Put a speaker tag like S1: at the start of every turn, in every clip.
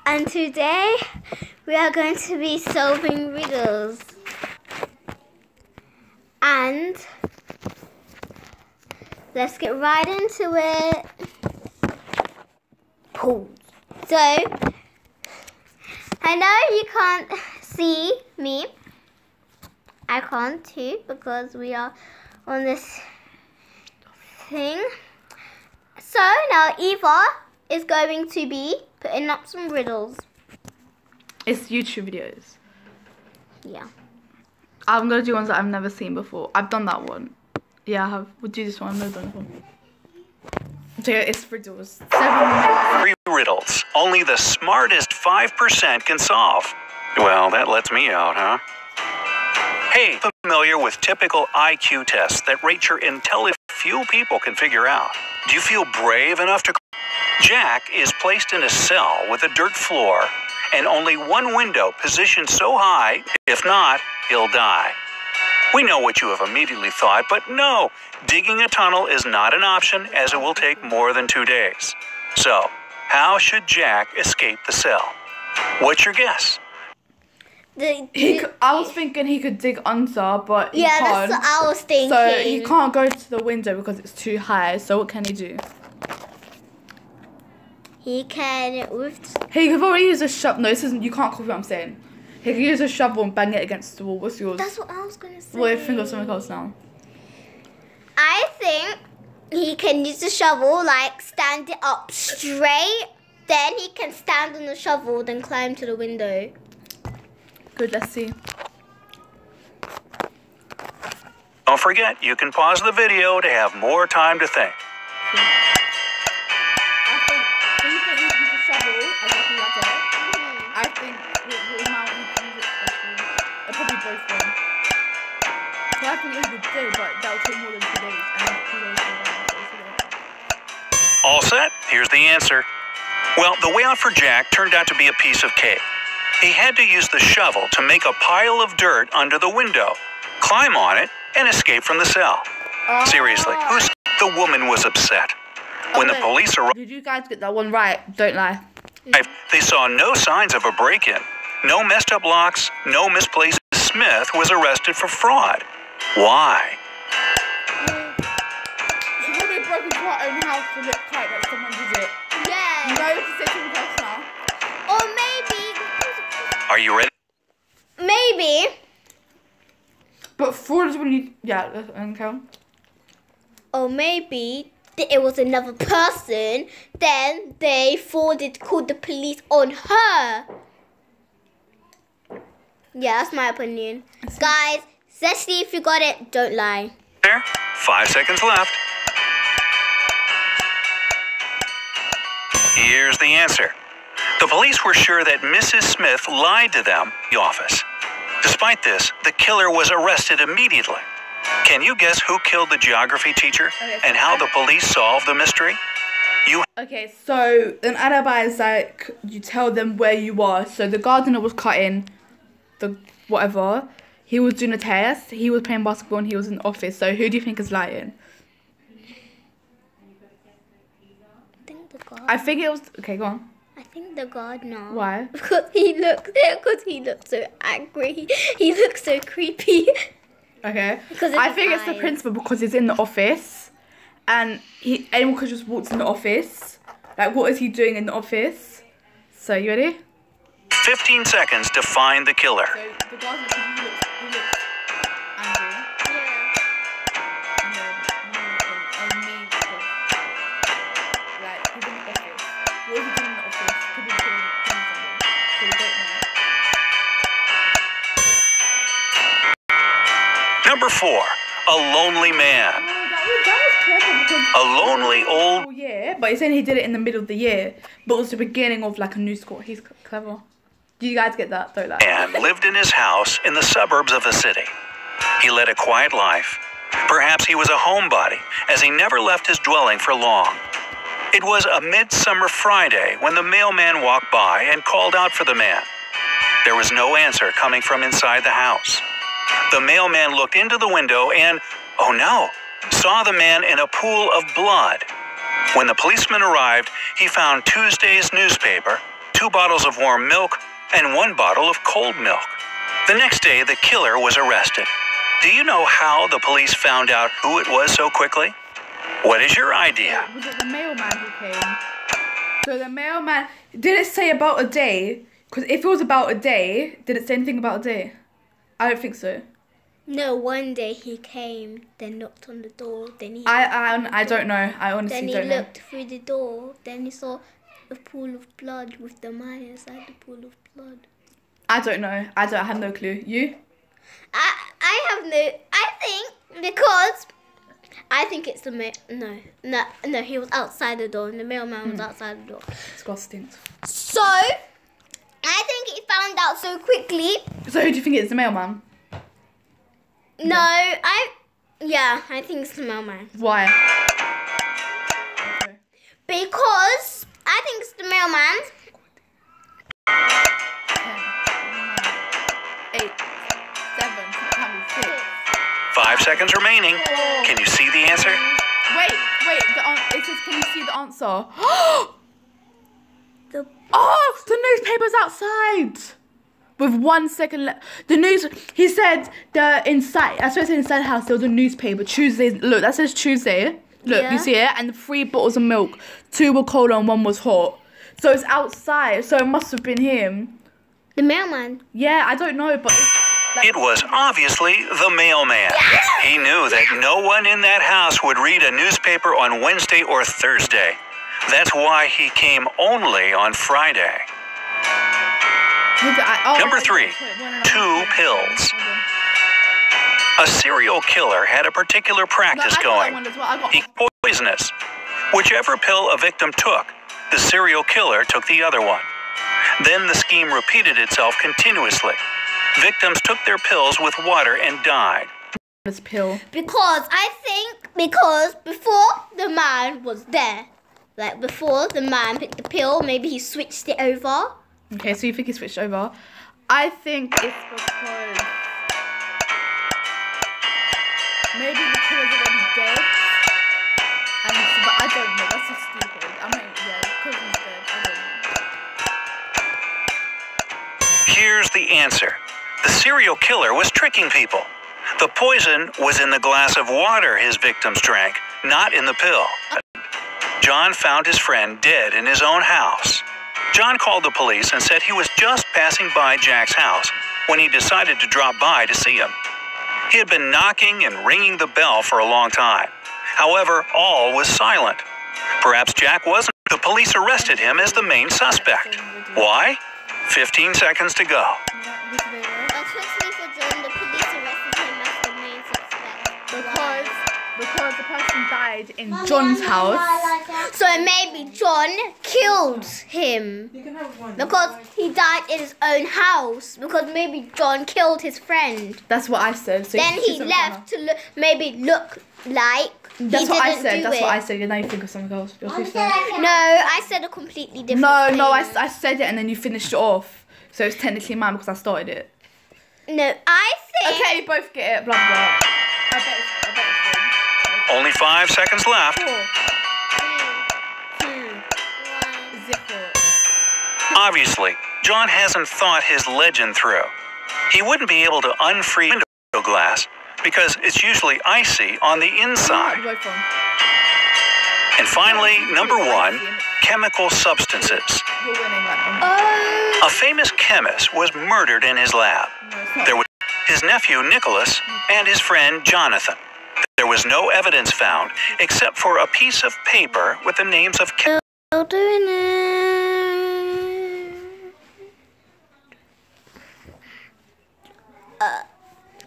S1: And today we are going to be solving riddles. And let's get right into it. Pause. So, I know you can't see me. I can't too because we are on this thing. So now Eva is going to be putting up some riddles.
S2: It's YouTube videos.
S1: Yeah.
S2: I'm going to do ones that I've never seen before. I've done that one. Yeah, I have. We'll do this one. I've never done this one. So it's riddles.
S3: 3 riddles. Only the smartest 5% can solve. Well, that lets me out, huh? Hey, familiar with typical IQ tests that rate your intelligence few people can figure out? Do you feel brave enough to... Jack is placed in a cell with a dirt floor and only one window positioned so high, if not, he'll die. We know what you have immediately thought, but no, digging a tunnel is not an option as it will take more than 2 days. So, how should Jack escape the cell? What's your guess?
S2: I was thinking he could dig under, but he can't.
S1: Yeah, that's what I was thinking.
S2: So he can't go to the window because it's too high. So what can he do?
S1: He can
S2: He could probably use a shovel. No, this isn't. You can't copy what I'm saying. He could use a shovel and bang it against the wall. What's yours?
S1: That's what I was gonna say.
S2: Well, think of something else now.
S1: I think he can use the shovel, like stand it up straight. Then he can stand on the shovel, then climb to the window.
S2: Good, let's see.
S3: Don't forget, you can pause the video to have more time to think.
S2: Do you think he can use a shovel exactly like that? I think we might use it specially. Probably both of them. So I think he would do, but that would take more than 2 days. And then 2 days to die.
S3: All set? Here's the answer. Well, the way out for Jack turned out to be a piece of cake. He had to use the shovel to make a pile of dirt under the window, climb on it, and escape from the cell. Seriously, the woman was upset. When the police arrived,
S2: did you guys get that one right? Don't lie.
S3: they saw no signs of a break-in, no messed up locks, no misplaced. Smith was arrested for fraud. Why?
S2: She probably broke into her own house to look tight that someone did it.
S1: Yeah.
S2: You know what to say to me else now?
S1: Or maybe.
S3: Are you ready?
S1: Maybe.
S2: But fraud is when you... Yeah, okay.
S1: Or maybe it was another person. Then they called the police on her. Yeah, that's my opinion. Guys, let's see if you got it. Don't lie.
S3: There, 5 seconds left. Here's the answer. The police were sure that Mrs. Smith lied to them in the office. Despite this, the killer was arrested immediately. Can you guess who killed the geography teacher and how the police solved the mystery?
S2: Okay, so an alibi is like you tell them where you are. So the gardener was cutting the whatever. He was doing a test. He was playing basketball and he was in the office. So who do you think is lying? I think it was... Okay, go on.
S1: I think the gardener.
S2: Why?
S1: Because he looked so angry. He looked so creepy.
S2: Okay. I think it's the principal because he's in the office, and anyone could just walk in the office. Like, what is he doing in the office? So, you ready?
S3: 15 seconds to find the killer.
S2: So the gardener, he looks angry.
S1: Yeah.
S2: And then me, like, he's in the office. What is he doing in the office? Could be killing someone. So we don't know.
S3: Number 4, a lonely man.
S2: Oh, that was clever because...
S3: A lonely old...
S2: Yeah, but he's saying he did it in the middle of the year. But it was the beginning of, like, a new school. He's clever. Do you guys get that? Don't lie.
S3: Man lived in his house in the suburbs of a city. He led a quiet life. Perhaps he was a homebody, as he never left his dwelling for long. It was a midsummer Friday when the mailman walked by and called out for the man. There was no answer coming from inside the house. The mailman looked into the window and, oh no, saw the man in a pool of blood. When the policeman arrived, he found Tuesday's newspaper, 2 bottles of warm milk, and 1 bottle of cold milk. The next day, the killer was arrested. Do you know how the police found out who it was so quickly? What is your idea?
S2: Was it the mailman who came? So the mailman, did it say about a day? Because if it was about a day, did it say anything about a day? I don't think so.
S1: No, one day he came, then knocked on the door, then he...
S2: I don't know. I honestly
S1: Then he
S2: don't know.
S1: looked through the door, then he saw a pool of blood with the man inside the pool of blood.
S2: I don't know. I have no clue. You?
S1: I have no... I think because... I think it's the no, he was outside the door and the mailman was outside the door.
S2: Disgusting.
S1: So, I think he found out so quickly.
S2: So who do you think it is, the mailman?
S1: No, I think it's the mailman.
S2: Why? Okay.
S1: Because I think it's the mailman.
S2: 10, 9, 8, 7, 6.
S3: 5 seconds remaining. Can you see the answer?
S2: Wait. It says, can you see the answer?
S1: The
S2: The newspaper's outside. With 1 second left. The news, he said the inside, I suppose inside the house there was a newspaper. Tuesday, look, that says Tuesday. Look,
S1: Yeah.
S2: you see it? And 3 bottles of milk. 2 were cold and 1 was hot. So it's outside, so it must have been him.
S1: The mailman.
S2: Yeah, I don't know, but it's like,
S3: It was obviously the mailman. He knew that no one in that house would read a newspaper on Wednesday or Thursday. That's why he came only on Friday. Number 3, 2 pills. A serial killer had a particular practice going. He poisonous. Whichever pill a victim took, the serial killer took the other one. Then the scheme repeated itself continuously. Victims took their pills with water and died.
S2: This pill.
S1: Because because before the man was there, like before the man picked the pill, maybe he switched it over.
S2: Okay, so you think he switched over? I think it's because maybe the killer's already dead. But I don't know. That's just stupid. I mean, yeah, because he's dead. I don't know.
S3: Here's the answer. The serial killer was tricking people. The poison was in the glass of water his victims drank, not in the pill. John found his friend dead in his own house. John called the police and said he was just passing by Jack's house when he decided to drop by to see him. He had been knocking and ringing the bell for a long time. However, all was silent. Perhaps Jack wasn't. The police arrested him as the main suspect. Why? 15 seconds to go.
S1: Especially for John, the police arrested him as the main suspect.
S2: Because the person died in John's house.
S1: So maybe John killed him. Because he died in his own house. Because maybe John killed his friend.
S2: That's what I said. So
S1: Then he left to look like
S2: That's
S1: he
S2: what I
S1: didn't
S2: said.
S1: do
S2: That's
S1: it.
S2: what I said. Now you think of something else. You're too slow.
S1: No, I said a completely different thing.
S2: No, I said it and then you finished it off. So it's technically mine because I started it.
S1: No, I think...
S2: Okay, you both get it. Blah, blah, blah. I bet it's
S3: Only 5 seconds left.
S2: 4, 2, 0.
S3: Obviously, John hasn't thought his legend through. He wouldn't be able to unfreeze window glass because it's usually icy on the inside.
S2: Both wrong.
S3: And finally, number 1, chemical substances.
S2: You're winning that one.
S1: Oh,
S3: A famous chemist was murdered in his lab.
S2: No, it's not.
S3: There was his nephew Nicholas and his friend Jonathan. There was no evidence found except for a piece of paper with the names of
S1: still doing it.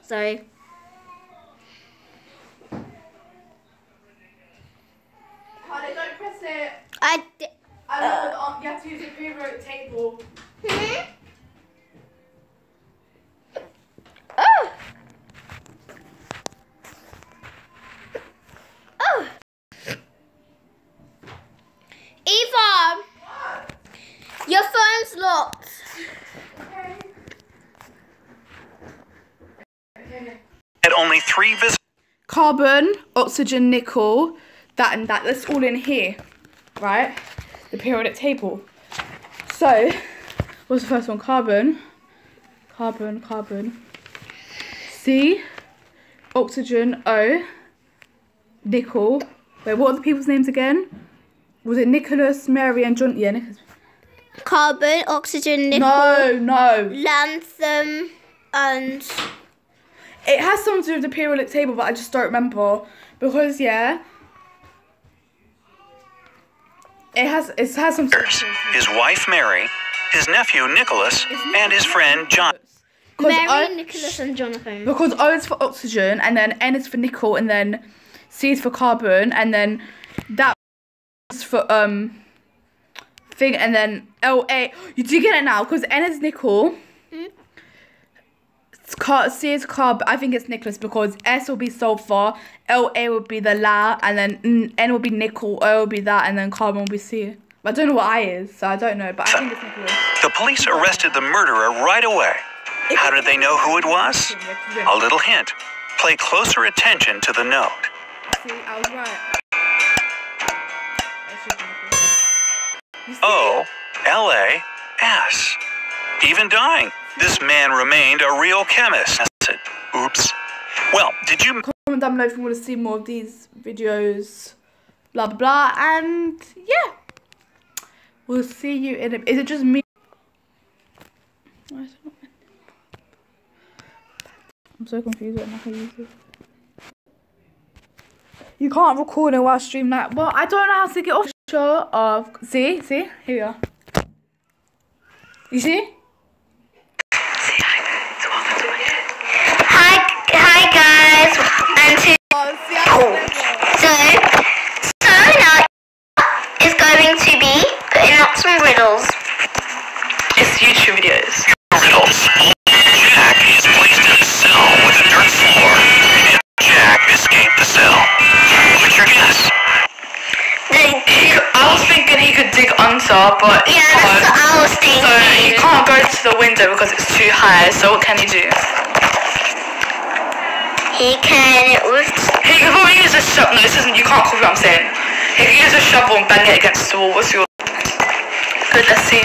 S1: Sorry.
S2: Carly, don't press it.
S1: I
S2: know you have to use your favorite table.
S1: Oh. Oh. Eva, your phone's locked.
S3: had only 3 visitors.
S2: Carbon, oxygen, nickel, that and that. That's all in here, right? The periodic table. So So, what's the first one? Carbon. C, oxygen. O, nickel. Wait, what are the people's names again? Was it Nicholas, Mary, and John? Yeah, Nicholas.
S1: Carbon, oxygen, nickel.
S2: No.
S1: Lanthanum, and
S2: It has something to do with the periodic table, but I just don't remember. Because, yeah. It has some.
S3: His wife Mary, his nephew Nicholas, and his friend John.
S1: Mary, Nicholas, and Jonathan.
S2: Because O is for oxygen, and then N is for nickel, and then C is for carbon, and then that is for thing, and then LA. You do get it now, because N is nickel. C is carb. I think it's Nicholas because S will be sulfur, LA will be the La, and then N will be nickel, O will be that, and then carbon will be C. But I don't know what I is, so I don't know. But I think it's Nicholas.
S3: The police arrested the murderer right away. How did they know who it was? A little hint. Pay closer attention to the note.
S2: See, I was right.
S3: O-L-A-S. Even dying, this man remained a real chemist. Oops. Well, did you...
S2: Comment down below if you want to see more of these videos. Blah, blah, blah. And, yeah. We'll see you in a... Is it just me? Why is it not... I'm so confused right now how to use it. You can't record it while I stream that. Well, I don't know how to get off of. See? Here we are. You see?
S1: Hi guys, and so now is going to be putting up some riddles.
S2: It's YouTube videos.
S3: Riddles. Jack is placed in a cell with a dirt floor, and Jack escaped the cell. What's your guess?
S2: I was thinking he could dig under, but
S1: Yeah, that's what I was thinking.
S2: so he can't go to the window because it's too high. So what can he do?
S1: He can
S2: He could probably use a shovel. No, this isn't. You can't copy what I'm saying. He could use a shovel and bang it against the wall. What's your? Good. Let's see.